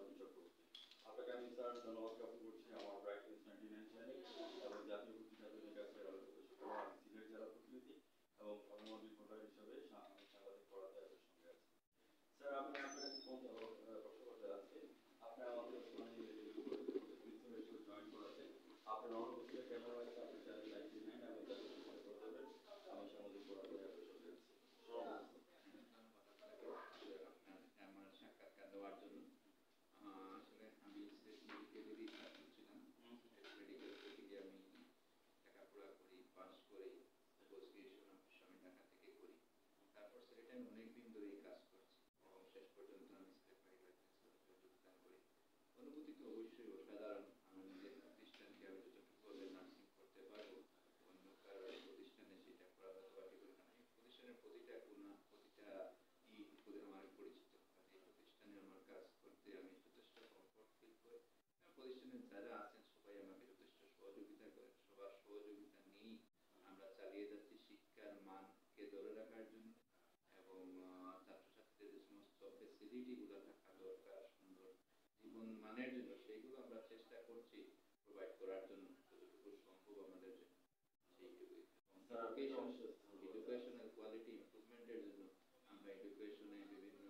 অভিযোগ করছি। আপনাকে আমি স্যার ধন্যবাদ জ্ঞাপন করছি আমার ব্রাইটনেস 99 চ্যানেল এবং জাতীয় পত্রিকা দৈনিক আজকের আলোচিত শুক্রবার আমি সিলেট জেলা প্রতিনিধি এবং ভ্রাম্যমাণ রিপোর্টার হিসেবে আমি সাংবাদিক পড়াতে আপনার সঙ্গে আছি। স্যার আমি আপনার কাছে প্রশ্ন করতে যাচ্ছি, আপনি আমাদের মানে জয়েন করাতে আপনার অনুভূতিটা কেমন হয়েছে আপনি চ্যানেল 99 এবং জাতীয় পত্রিকা করে দেবেন। আমি সাংবাদিক পড়াতে আপনার সঙ্গে আছি। আমার সাক্ষাৎকার দেওয়ার জন্য আসলে আমি মেডিকেলেরই ছাত্র ছিলাম। মেডিকেল থেকে আমি লেখাপড়া করি, পাস করি, পোস্ট গ্রাজুয়েশন আমি ঢাকা থেকে করি। তারপর সিলেটে আমি অনেকদিন ধরেই কাজ করছি এবং শেষ পর্যন্ত আমি সিলেট মেডিকেল কলেজে যোগদান করি। অনুভূতি তো অবশ্যই অসাধারণ। আমার নিজের প্রতিষ্ঠানকে আমি যতটুকু নার্সিং করতে পারবো অন্য কারো প্রতিষ্ঠানে সেটা করা হয়তো বা ঠিক হবে না। এই প্রতিষ্ঠানের প্রতিটা গুণা প্রতিটা আমার পরিচিত, এই প্রতিষ্ঠানে আমার কাজ করতে আমি যথেষ্ট কমফোর্ট ফিল করি। প্রতিষ্ঠানের যারা আছেন সবাই আমাকে যথেষ্ট সহযোগিতা করেন। সবার সহযোগিতা নিয়েই আমরা চালিয়ে যাচ্ছি শিক্ষার মানকে ধরে রাখার জন্য এবং ছাত্রছাত্রীদের যে সমস্ত ফেসিলিটি গুলো থাকা দরকার সুন্দর জীবন মানের জন্য সেইগুলো আমরা চেষ্টা করছি প্রোভাইড করার জন্য যতটুকু সম্ভব আমাদের জন্য সেইটুকুই। এডুকেশনাল কোয়ালিটি ইমপ্রুভমেন্টের জন্য আমরা এডুকেশনে বিভিন্ন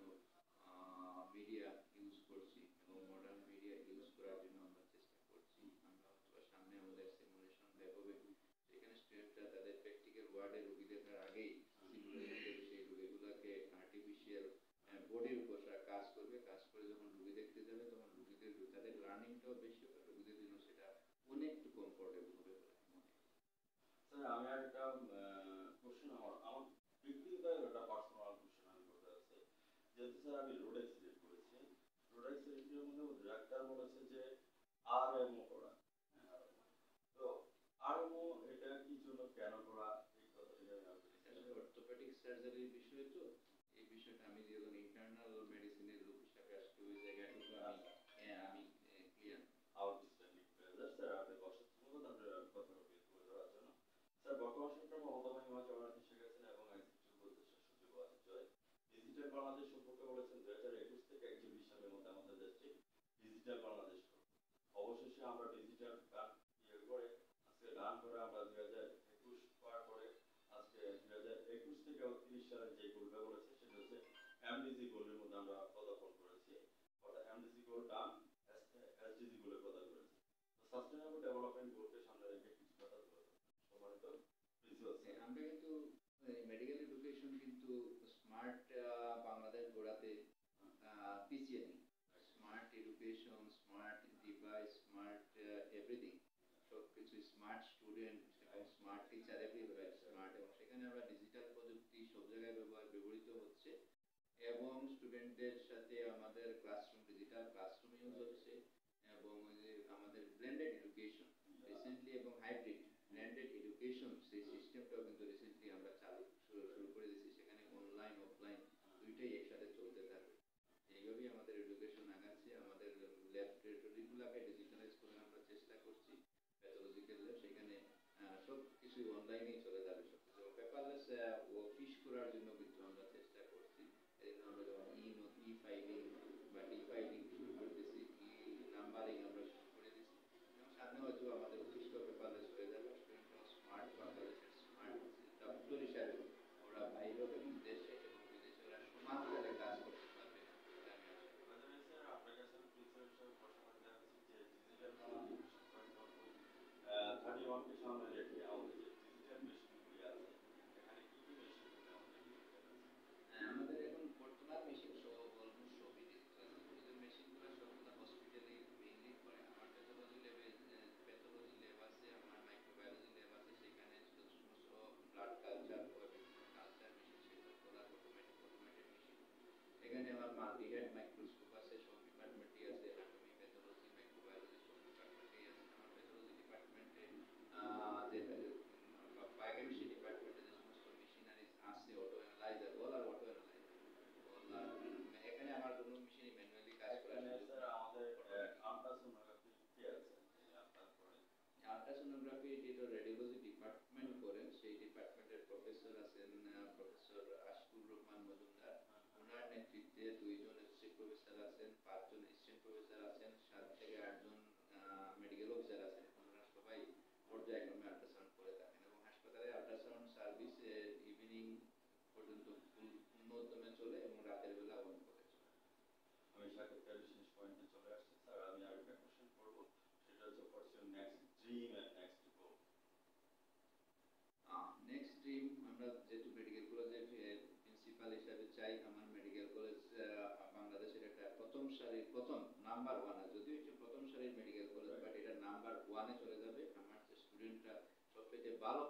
মিডিয়া ইউজ করছি এবং মডার্ন মিডিয়া ইউজ করার জন্য আমরা চেষ্টা করছি। আমরা হয়তো সামনে আমাদের সিমুলেশন ল্যাব হবে, সেখানে স্টুডেন্টরা তাদের প্র্যাকটিক্যাল ওয়ার্ডে রোগী দেখার আগেই সিমুলেশন সেই রোগীগুলোকে আর্টিফিশিয়াল বডির উপর কাজ করবে, কাজ করে যখন রোগী দেখতে যাবে তখন রোগীদের তাদের লার্নিংটাও বেশি হবে, রোগীদের জন্য সেটা অনেকটু কমফোর্টেবল হবে বলে মনে হয়। স্যার আমি আর একটা কোশ্চেন আমার ব্যক্তিগত একটা পার্সোনাল কোশ্চেন আমি করতে চাচ্ছি। যেহেতু স্যার আমি রোড অ্যাক্সিডেন্ট করেছি, রোড অ্যাক্সিডেন্টের মধ্যে ডাক্তার বলেছে যে আরএমও করা। তো আরএমও এটা কি জন্য কেন করা এই কথাটা আমি আপনাকে অর্থোপেডিক সার্জারির বিষয় তো এই বিষয়টা আমি যখন ইন্টারনাল মেডিসিনের লোক হিসাবে আসলে ওই জায়গাটুকু আমি ক্লিয়ার আউটস্ট্যান্ডিং প্রেজার স্যার আপনি অসংখ্য ধন্যবাদ আপনার কথাটা তুলে ধরার জন্য। স্যার বর্তমান সরকার মমতা বন্দ্যোপাধ্যায় ওনার দেশে গেছেন এবং একজন উপদেষ্টা সচিব আছে জয় ডিজিটাল বাংলাদেশ সম্পর্কে বলেছেন 2021 থেকে 2041 সালের মধ্যে আমাদের দেশটি ডিজিটাল বাংলাদেশ করবে। অবশেষে আমরা ডিজিটাল গান ইয়ে করে আজকে গান করে আমরা 2021 পার করে আজকে 2021 থেকে 30 সালে যে গোলটা বলেছে সেটা হচ্ছে এমডিজি গোলের মধ্যে আমরা পদার্পণ করেছি। অর্থাৎ এমডিজি গোল ডান, এসডিজি গোলের কথা করেছি। তো সাস্টেইনেবল ডেভেলপমেন্ট গোলকে সামনে রেখে কিছু কথা বলতে সম্মানিত প্রিন্সিপাল স্যার। আমরা কিন্তু মেডিকেল এডুকেশন কিন্তু স্মার্ট বাংলাদেশ গড়াতে পিছিয়ে নেই। Smart education, smart device, smart everything, সবকিছু স্মার্ট স্টুডেন্ট এবং স্মার্ট টিচার, এভরিওয়্যার স্মার্ট, এবং সেখানে আমরা ডিজিটাল প্রযুক্তি সব জায়গায় ব্যবহৃত হচ্ছে এবং স্টুডেন্টদের সাথে আমাদের ক্লাসরুম ডিজিটাল ক্লাসরুম ইউজ হচ্ছে এবং ওই যে আমাদের ব্লেন্ডেড এডুকেশন রিসেন্টলি এবং হাইব্রিড ব্লেন্ডেড এডুকেশন সেই সিস্টেমটাও কিন্তু রিসেন্টলি আমরা শুরু করে দিয়েছি। সেখানে অনলাইন অফলাইন দুইটাই একসাথে চলতে থাকবে। এইভাবেই আমাদের এডুকেশন আগাচ্ছে। আমাদের ল্যাবরেটরিগুলোকে ডিজিটালাইজ করার আমরা চেষ্টা করছি। প্যাথোলজিক্যাল ল্যাব সেখানে সব কিছু অনলাইনেই চলে যাবে, সব কিছু পেপারলেস অফিস করার জন্য কিন্তু আমরা চেষ্টা করছি। এই জন্য আমরা যেমন ই ফাইলিং বা ডি ফাইলিং শুরু করে দিয়েছি, ই নাম্বারিং আমরা শুরু করে দিয়েছি এবং সামনে হয়তো আমাদের অফিসটাও পেপারলেস হয়ে যাবে। স্টুডেন্টরাও স্মার্ট বাংলাদেশের স্মার্ট ডক্টর হিসাবে ওরা বাইরেও এবং দেশে এবং বিদেশে ওরা সমান তালে কাজ করতে পারবে বলে আমি আশা করি। স্যার আপনার কাছে আমি প্রিন্সিপাল হিসেবে প্রশ্ন করতে চাচ্ছি যে ডিজিটাল বাংলাদেশ মিশন পরিকল্পনা 31 কে সামনে রেখে আমাদের যে ডিজিটাল মেশিনগুলি আছে এখানে কি কি মেশিনগুলি আমাদের ডিজিটাল আছে? আমাদের এখন বর্তমান মেশিন সব অলমোস্ট সবই ডিজিটাল আছে। ওদের মেশিনগুলো সবগুলো হসপিটালে মেইনলি করে। আমার প্যাথোলজি ল্যাবে প্যাথোলজি ল্যাব আছে, আমার মাইক্রোবায়োলজি ল্যাব আছে, সেখানে সমস্ত ব্লাড কালচার বা বিভিন্ন কালচার মেশিন সেগুলো করার অটোমেটেড মেশিন। এখানে আমার মাল্টি হেড মাইক্রোস্কোপ আছে, সব ডিপার্টমেন্টই আছে, অ্যানাটমি প্যাথোলজি মাইক্রোবায়োলজি সব ডিপার্টমেন্টেই আছে। আমার প্যাথোলজি ডিপার্টমেন্টে যে বায়োকেমিস্ট্রি ডিপার্টমেন্টে যে সমস্ত মেশিনারিজ আছে, অটো অ্যানালাইজার, অল আর অটো অ্যানালাইজার, অল আর এখানে আমার কোনো মেশিনই ম্যানুয়ালি কাজ করার এখানে সুযোগ স্যার নেই, আমাদের অটোমেটিক। আল্ট্রাসোনোগ্রাফি কি আছে তারপরে আল্ট্রাসোনোগ্রাফি যেটা রেডিওলজি ডিপার্টমেন্ট করেন সেই ডিপার্টমেন্টের প্রফেসর আছেন প্রফেসর আশিকুর রহমান মজুমদার। ওনার নেতৃত্বে দুইজন associate dream and next goal? Next dream, আমরা যেহেতু মেডিকেল কলেজের প্রিন্সিপাল হিসাবে চাই আমার মেডিকেল কলেজ বাংলাদেশের একটা প্রথম নাম্বার ওয়ান, যদিও এটা প্রথম সারির মেডিকেল কলেজ, বাট এটা নাম্বার ওয়ানে চলে যাবে। আমার স্টুডেন্টরা সবচেয়ে ভালো